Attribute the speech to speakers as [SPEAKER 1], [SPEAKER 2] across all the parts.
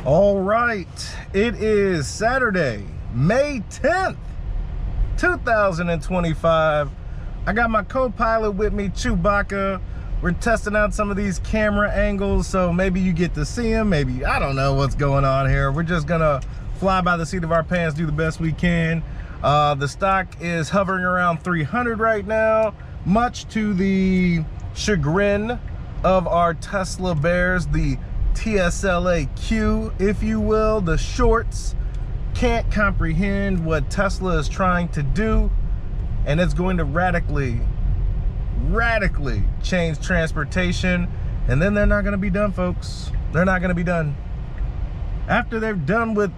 [SPEAKER 1] All right, it is Saturday, May 10th, 2025. I got my co-pilot with me, Chewbacca. We're testing out some of these camera angles, so maybe you get to see him, maybe, I don't know what's going on here. We're just gonna fly by the seat of our pants, do the best we can. The stock is hovering around 300 right now, much to the chagrin of our Tesla bears, the TSLAQ, if you will. The shorts can't comprehend what Tesla is trying to do, and it's going to radically change transportation, and then they're not going to be done, folks. They're not going to be done. After they're done with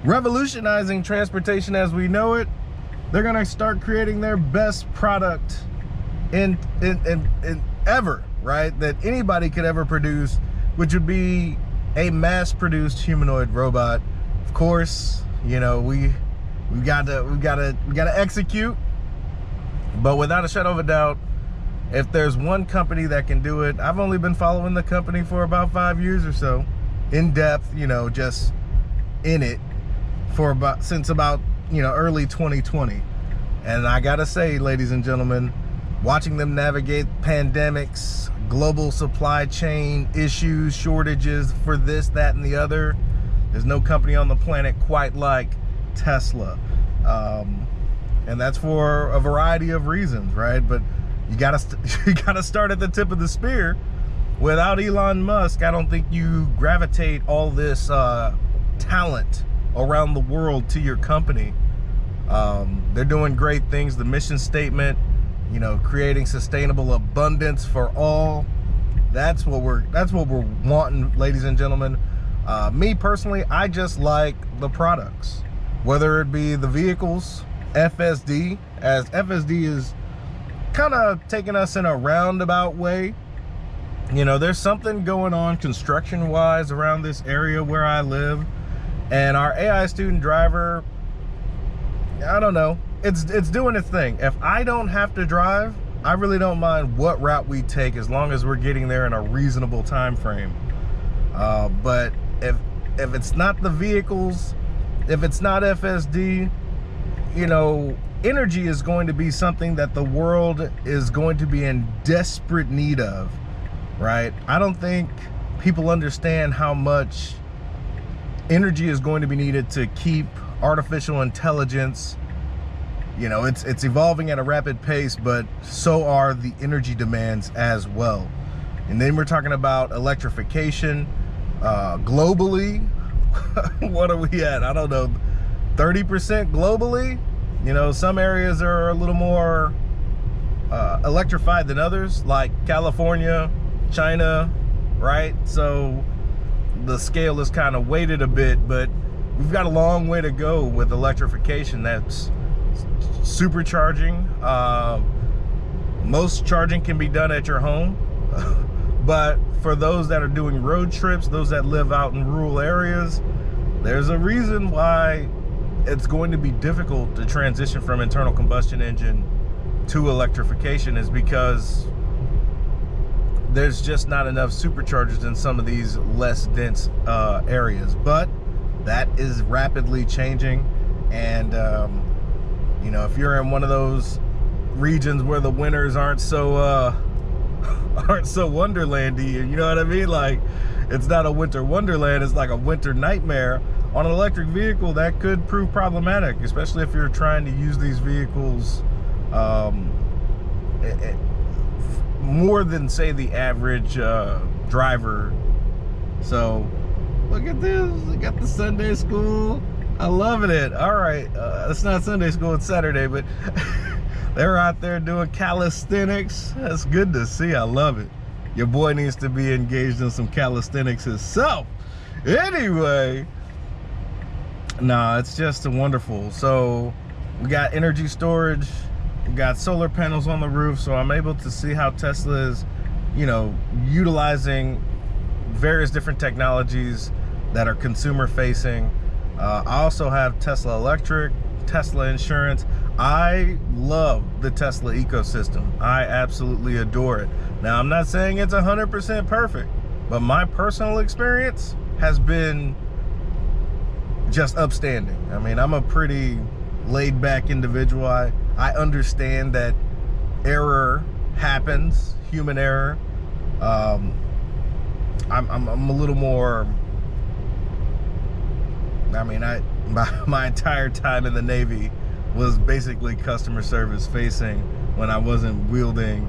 [SPEAKER 1] revolutionizing transportation as we know it, they're going to start creating their best product in ever, right, that anybody could ever produce, which would be a mass-produced humanoid robot. Of course, you know, we gotta execute. But without a shadow of a doubt, if there's one company that can do it, I've only been following the company for about 5 years or so, in depth, you know, just in it for since about early 2020. And I gotta say, ladies and gentlemen, watching them navigate pandemics, global supply chain issues, shortages for this, that, and the other, there's no company on the planet quite like Tesla. And that's for a variety of reasons, right? But you gotta start at the tip of the spear. Without Elon Musk, I don't think you gravitate all this talent around the world to your company. They're doing great things. The mission statement, creating sustainable abundance for all. That's what we're wanting, ladies and gentlemen. Me personally, I just like the products, whether it be the vehicles, FSD, as FSD is kind of taking us in a roundabout way. There's something going on construction wise around this area where I live, and our AI student driver, I don't know, it's doing its thing. If I don't have to drive, I really don't mind what route we take, as long as we're getting there in a reasonable time frame. But if it's not the vehicles, if it's not FSD, energy is going to be something that the world is going to be in desperate need of, right? I don't think people understand how much energy is going to be needed to keep artificial intelligence. It's evolving at a rapid pace, but so are the energy demands as well. And then we're talking about electrification globally. What are we at? I don't know, 30% globally. Some areas are a little more electrified than others, like California, China, right? So the scale is kind of weighted a bit, but we've got a long way to go with electrification. That's supercharging. Most charging can be done at your home, but for those that are doing road trips, those that live out in rural areas, there's a reason why it's going to be difficult to transition from internal combustion engine to electrification, is because there's just not enough superchargers in some of these less dense areas. But that is rapidly changing, and if you're in one of those regions where the winters aren't so wonderlandy, you know what I mean? Like, it's not a winter wonderland, it's like a winter nightmare. On an electric vehicle, that could prove problematic, especially if you're trying to use these vehicles more than, say, the average driver. So look at this, we got the Sunday school. I'm loving it. All right, it's not Sunday school, it's Saturday, but they're out there doing calisthenics. That's good to see. I love it. Your boy needs to be engaged in some calisthenics himself. Anyway, nah, it's just wonderful. So we got energy storage, we got solar panels on the roof, so I'm able to see how Tesla is, utilizing various different technologies that are consumer facing. I also have Tesla Electric, Tesla Insurance. I love the Tesla ecosystem. I absolutely adore it. Now, I'm not saying it's 100% perfect, but my personal experience has been just upstanding. I mean, I'm a pretty laid back individual. I understand that error happens, human error. I'm a little more, I mean, my entire time in the Navy was basically customer service facing when I wasn't wielding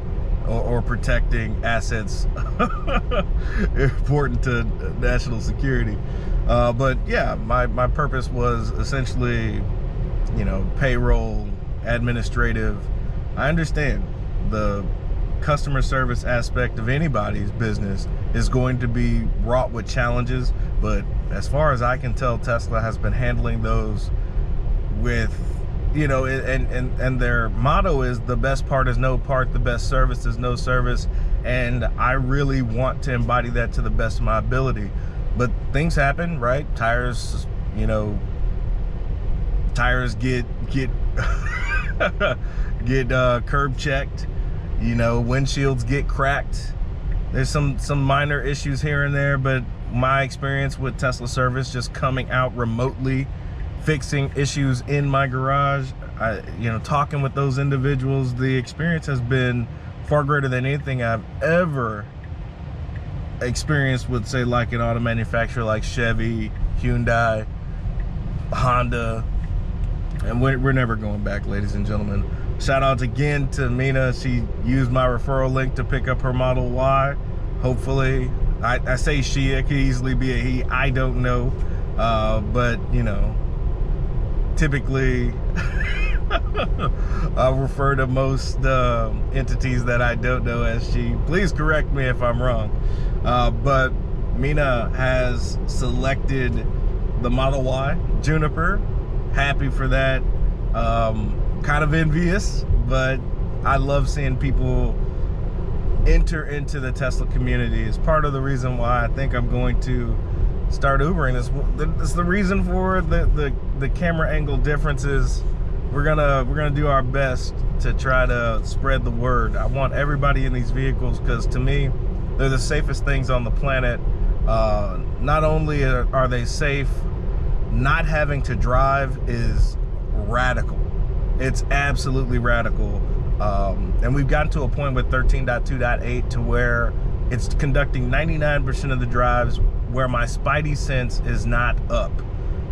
[SPEAKER 1] or protecting assets important to national security. But yeah, my purpose was essentially, you know, payroll, administrative. I understand the customer service aspect of anybody's business is going to be wrought with challenges, but as far as I can tell, Tesla has been handling those with, you know, and their motto is the best part is no part, the best service is no service, and I really want to embody that to the best of my ability. But things happen, right? Tires, you know, tires get curb checked, you know, windshields get cracked. There's some minor issues here and there, but my experience with Tesla service, just coming out remotely, fixing issues in my garage, you know, talking with those individuals, the experience has been far greater than anything I've ever experienced with, say, like an auto manufacturer like Chevy, Hyundai, Honda, and we're never going back, ladies and gentlemen. Shout out again to Mina. She used my referral link to pick up her Model Y. Hopefully, I say she, it could easily be a he, I don't know, but you know, typically I'll refer to most entities that I don't know as she. Please correct me if I'm wrong. But Mina has selected the Model Y Juniper. Happy for that. Kind of envious, but I love seeing people enter into the Tesla community. It's part of the reason why I think I'm going to start Ubering. It's the reason for the camera angle differences. We're gonna do our best to try to spread the word. I want everybody in these vehicles because to me, they're the safest things on the planet. Not only are they safe, not having to drive is radical. It's absolutely radical. And we've gotten to a point with 13.2.8 to where it's conducting 99% of the drives where my spidey sense is not up.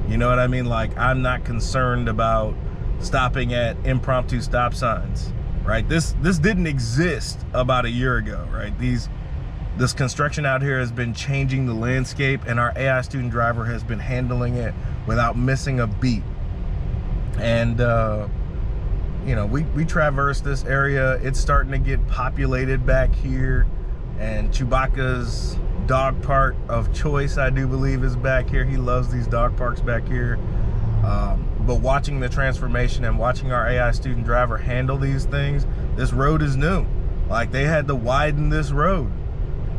[SPEAKER 1] You know what I mean? Like, I'm not concerned about stopping at impromptu stop signs, right? This didn't exist about a year ago, right? This construction out here has been changing the landscape, and our AI student driver has been handling it without missing a beat. And you know, we traverse this area. It's starting to get populated back here, and Chewbacca's dog park of choice, I do believe, is back here. He loves these dog parks back here. But watching the transformation and watching our AI student driver handle these things, this road is new. Like, they had to widen this road,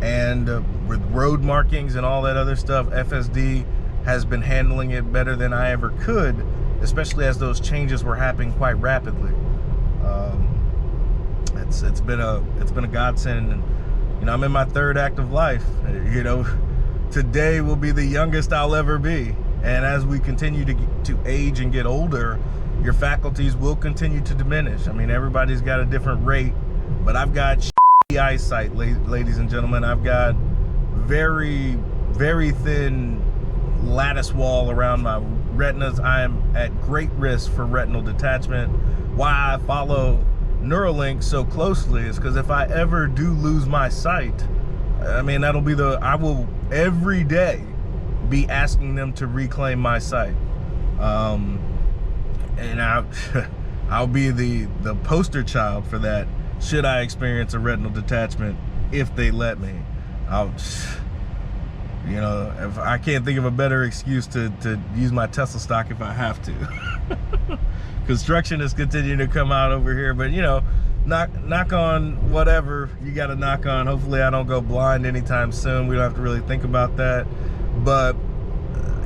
[SPEAKER 1] and with road markings and all that other stuff, FSD has been handling it better than I ever could, especially as those changes were happening quite rapidly. It's been a godsend. And, you know, I'm in my third active life. You know, today will be the youngest I'll ever be, and as we continue to age and get older, your faculties will continue to diminish. I mean, everybody's got a different rate, but I've got shitty eyesight, ladies and gentlemen. I've got very, very thin lattice wall around my retinas. I am at great risk for retinal detachment. Why I follow Neuralink so closely is because if I ever do lose my sight, I mean, I will every day be asking them to reclaim my sight. And I'll be the poster child for that should I experience a retinal detachment, if they let me. You know, if I can't think of a better excuse to use my Tesla stock if I have to. Construction is continuing to come out over here, but you know, knock on whatever you got to knock on. Hopefully I don't go blind anytime soon. We don't have to really think about that. But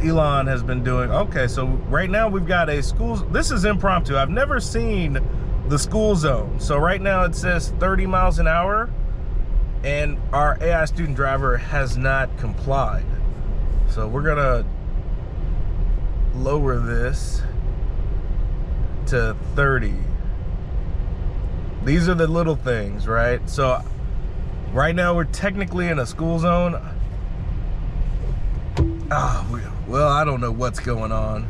[SPEAKER 1] Elon has been doing, okay, so right now we've got a school. This is impromptu. I've never seen the school zone. So right now it says 30 miles an hour, and our AI student driver has not complied. So we're gonna lower this to 30. These are the little things, right? So right now we're technically in a school zone. Well, I don't know what's going on.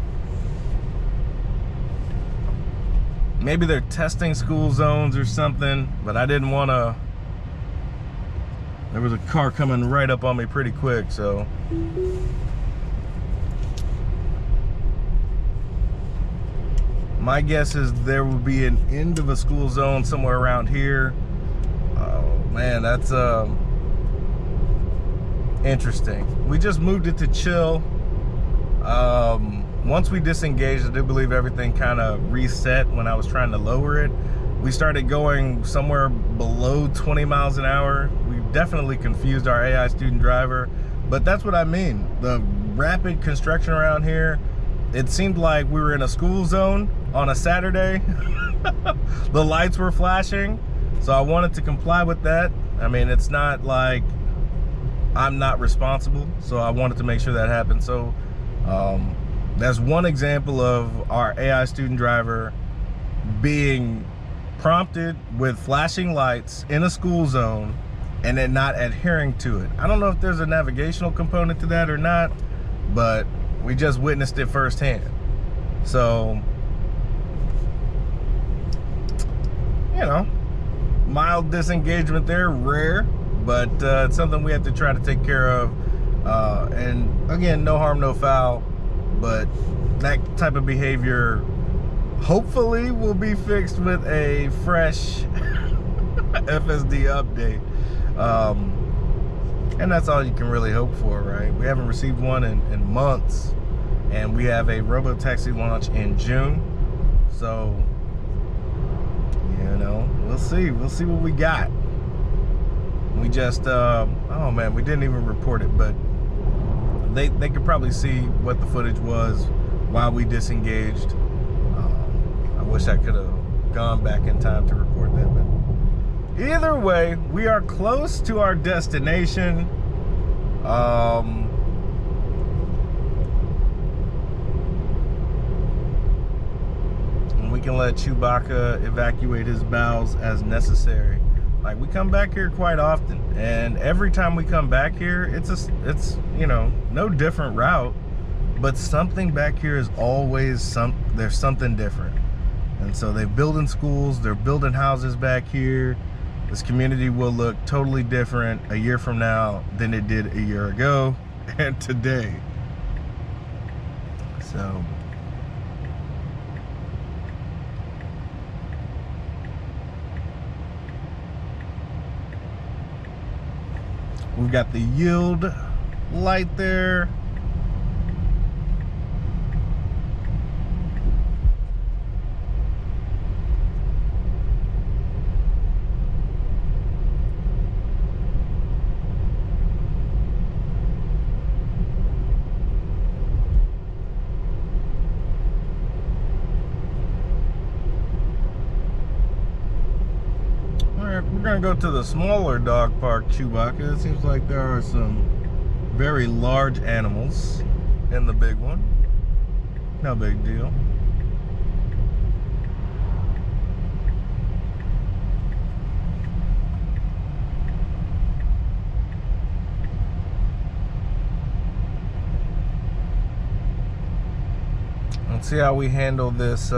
[SPEAKER 1] Maybe they're testing school zones or something, but I didn't want to. There was a car coming right up on me pretty quick, so. My guess is there will be an end of a school zone somewhere around here. Oh man, that's interesting. We just moved it to chill. Once we disengaged, I do believe everything kind of reset when I was trying to lower it. We started going somewhere below 20 miles an hour. We definitely confused our AI student driver, but that's what I mean. The rapid construction around here, it seemed like we were in a school zone on a Saturday. The lights were flashing, so I wanted to comply with that. I mean, it's not like I'm not responsible, so I wanted to make sure that happened. So that's one example of our AI student driver being prompted with flashing lights in a school zone and then not adhering to it. I don't know if there's a navigational component to that or not, but we just witnessed it firsthand. So, you know, mild disengagement there, rare, but it's something we have to try to take care of. And again, no harm, no foul, but that type of behavior hopefully will be fixed with a fresh FSD update. And that's all you can really hope for, right? We haven't received one in months, and we have a robo-taxi launch in June. So, you know, we'll see what we got. We just, oh man, we didn't even report it, but they could probably see what the footage was while we disengaged. I wish I could have gone back in time to report that, but either way, we are close to our destination. And we can let Chewbacca evacuate his bowels as necessary. Like, we come back here quite often, and every time we come back here, it's you know, no different route, but something back here is always there's something different. And so they're building schools, they're building houses back here. This community will look totally different a year from now than it did a year ago and today. So we've got the yield light there. We're gonna go to the smaller dog park, Chewbacca. It seems like there are some very large animals in the big one. No big deal. Let's see how we handle this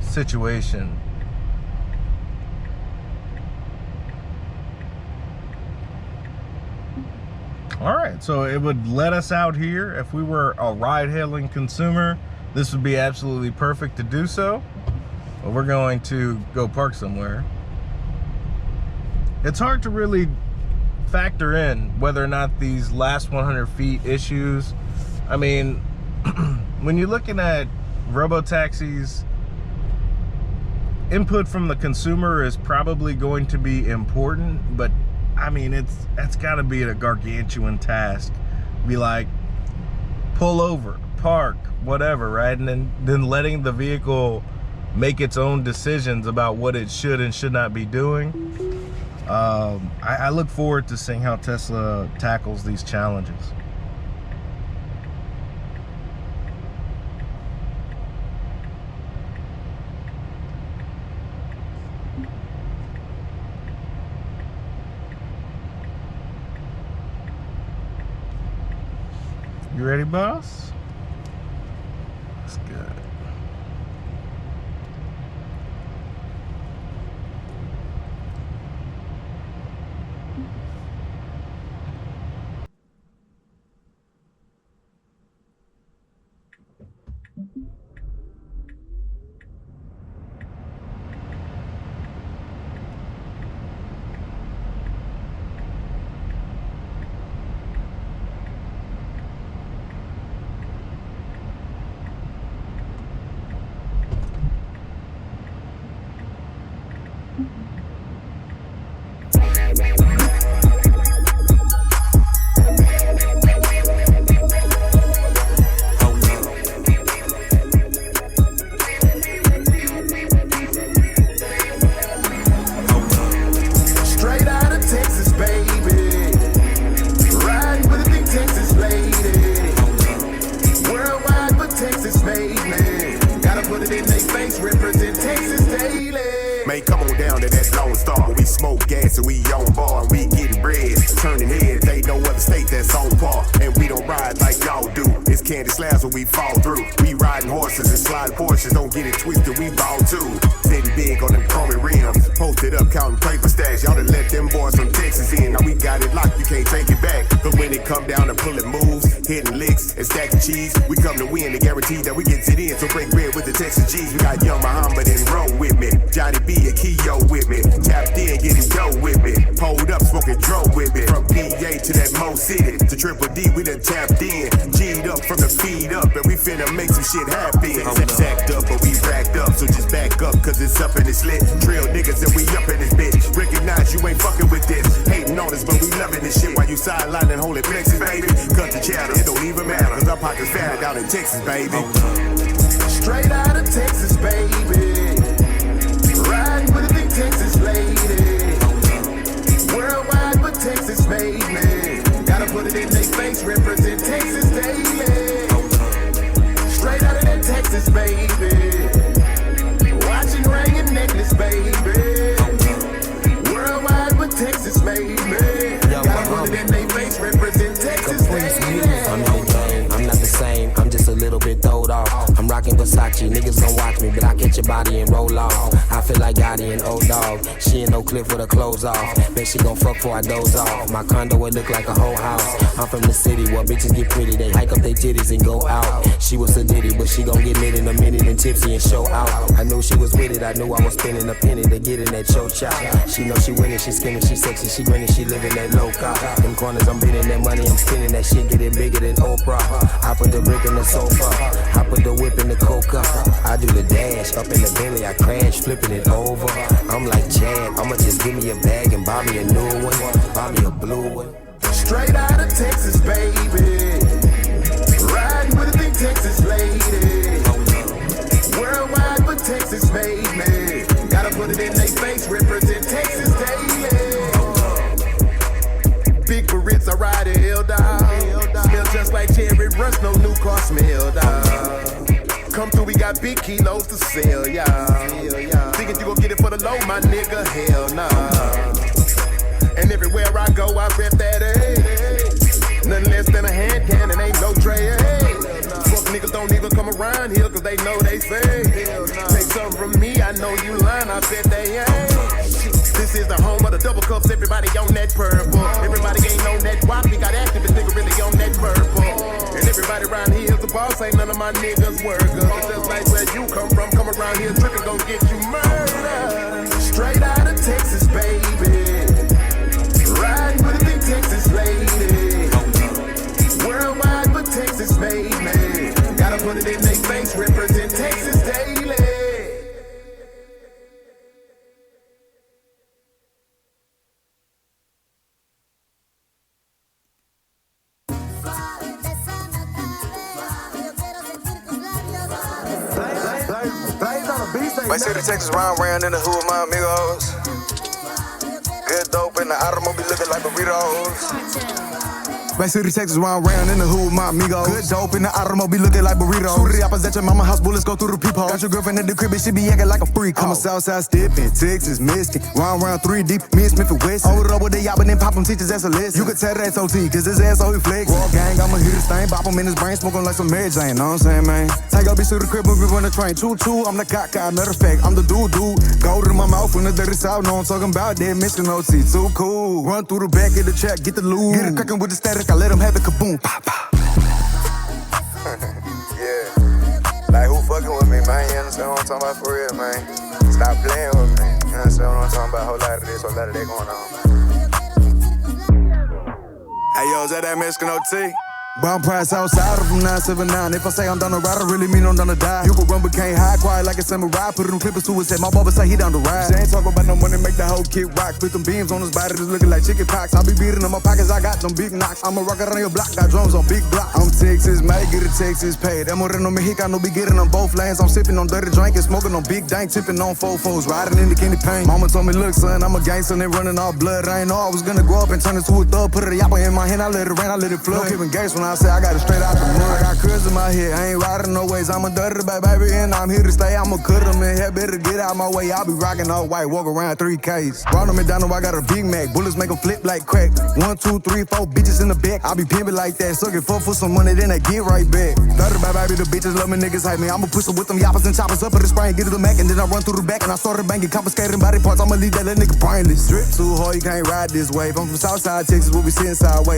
[SPEAKER 1] situation. All right, so it would let us out here. If we were a ride-hailing consumer, this would be absolutely perfect to do so. But we're going to go park somewhere. It's hard to really factor in whether or not these last 100 feet issues. I mean, when you're looking at robo-taxis, input from the consumer is probably going to be important, but I mean, that's got to be a gargantuan task. Be like, pull over, park, whatever, right? And then letting the vehicle make its own decisions about what it should and should not be doing. I look forward to seeing how Tesla tackles these challenges. You ready, boss? That's good.
[SPEAKER 2] We fall through. We riding horses and sliding Porsches. Don't get it twisted, we ball too. Sitting big on them chrome rims. Posted up counting paper stacks. Y'all done let them boys from Texas in. Now we got it locked, you can't take it back. But when it come down to pulling moves, hitting licks, and stacking cheese, we come to win to guarantee that we get it in. So break bread with the Texas G's. We got Young Muhammad and Roll with me. Johnny B and Keo with me. Tapped in, getting dough with me. Pulled up, smoking dro with me. From PA to that Mo City to Triple D, we done tapped in. G'd up from the feed up, and we finna make some shit happen. Sacked up, but we racked up, so just back up, cause it's up and it's lit. Trail niggas and we up in this bitch. Recognize you ain't fucking with this. Hating on us, but we loving this shit. While you sidelining holding flexes, baby. Cut the chatter, it don't even matter, cause our pockets fatter down in Texas, baby.
[SPEAKER 3] Straight out of Texas, baby. Riding with a big Texas lady. Worldwide, but Texas made me. Gotta put it in their face, represent Texas daily. Straight out of that Texas, baby. Watching ring and necklace, baby. Worldwide, but Texas made me. Gotta put it in their face, represent Texas daily.
[SPEAKER 4] I'm in the game, I'm not the same, I'm just a little bit throwed off. I'm rocking Versace, niggas gon' watch me, but I catch your body and roll off. I feel like Gotti and Old Dog. She in no cliff with her clothes off. Bet she gon' fuck before I doze off. My condo would look like a whole house. I'm from the city where bitches get pretty. They hike up their titties and go out. She was a ditty, but she gon' get lit in a minute and tipsy and show out. I knew she was with it, I knew I was spending a penny to get in that show chop. She know she winning, she skinny, she sexy, she grinning, she living that low cop. Them corners, I'm bidding that money, I'm spending that shit, getting bigger than Oprah. I put the brick in the sofa, I put the whip in the coca. I do the dash, up in the Bentley, I crash, flipping it over. I'm like Chad, I'ma just give me a bag and buy me a new one, buy me a blue one.
[SPEAKER 3] Straight out of Texas, baby. Riding with a big Texas lady. Worldwide, but Texas made me. Gotta put it in their face, represent Texas daily. Big Barrett's, I ride it, L-Dog. Smell just like cherry rush, no new car smell, dog. Come through, we got big kilos to sell, y'all. Thinking you gon' get it for the low, my nigga, hell nah. And everywhere I go, I rep that A. Nothing less than a hand cannon, ain't no tray. Fuck niggas don't even come around here, cause they know they fake. Take something from me, I know you lying, I bet they ain't. This is the home of the double cups, everybody on that purple. Everybody ain't on that wop, we got activists, nigga really on that purple. And everybody around here is the boss, ain't none of my niggas workers. Just like where you come from, come around here tripping, gon' get you murdered. Straight out of Texas, baby. Riding with a big Texas lady. Worldwide, but Texas made me. Gotta put it in their face, represent Texas daily.
[SPEAKER 5] My city, Texas, round in the hood with my amigos. Good dope in the automobile looking like burritos.
[SPEAKER 6] Bay City, Texas, round in the hood with my amigos. Good dope in the automobile looking like burritos. Shoot the apples at your mama house, bullets go through the peephole. Got your girlfriend at the crib and she be acting like a freak. I'm a Southside stiffin', Texas, Michigan. Round 3 deep, me and Smith and West. Hold it up with the yacht and then pop them teachers, that's a list. You could tell that's OT, cause his ass always flex. Raw gang, I'ma hit this thing, bop him in his brain, smoking like some Mary Jane, know what I'm saying, man? Take your bitch to the crib, we run the train, choo-choo, I'm the cock, matter of fact, I'm the dude, go to my mouth when the dirty south, know I'm talking about that mission OT, too cool. Run through the back of the track, get the loot, get it cracking with the static, I let him have the kaboom, pop, pop.
[SPEAKER 5] Yeah, like who fucking with me, man? You understand what I'm talking about for real, man? Stop playing with me, you understand what I'm talking about? Whole lot of this, whole lot of that going on, man. Hey, yo, is that Mexican OT?
[SPEAKER 6] Bomb price outside of them 979. If I say I'm down to ride, I really mean I'm down to die. You can run but can't hide, quiet like a samurai. Put them clippers to his head, my barber say he down to ride. She ain't talking about no money, make the whole kid rock. Spit them beams on his body, just looking like chicken pox. I be beating in my pockets, I got them big knocks. I'm a rocker on your block, got drums on big block. I'm Texas made, get a Texas paid. That moreno mexicano be getting on both lanes. I'm sipping on dirty drink and smoking on big dank, tipping on fofos, riding in the candy paint. Mama told me, look son, I'm a gangster and they running all blood. I ain't know I was gonna grow up and turn into a thug. Put a yapper in my hand, I let it rain, I let it flood. No keeping gates when I say I got it straight out the mud. I got curls in my head, I ain't riding no ways. I'm a dirty baby and I'm here to stay. I'ma cut them in here, better get out my way. I'll be rocking all white, walk around 3Ks. Ronald McDonald, I got a Big Mac. Bullets make them flip like crack. 1, 2, 3, 4 bitches in the back. I be pimping like that, sucking for some money, then I get right back. Dirty baby, the bitches love me, niggas hype me. I'ma push them with them yappers and choppers up at the spray and get to the Mac. And then I run through the back and I started banging, confiscating body parts. I'ma leave that little nigga brainless. Drip too hard, you can't ride this wave. I'm from Southside Texas, we'll be sitting sideways.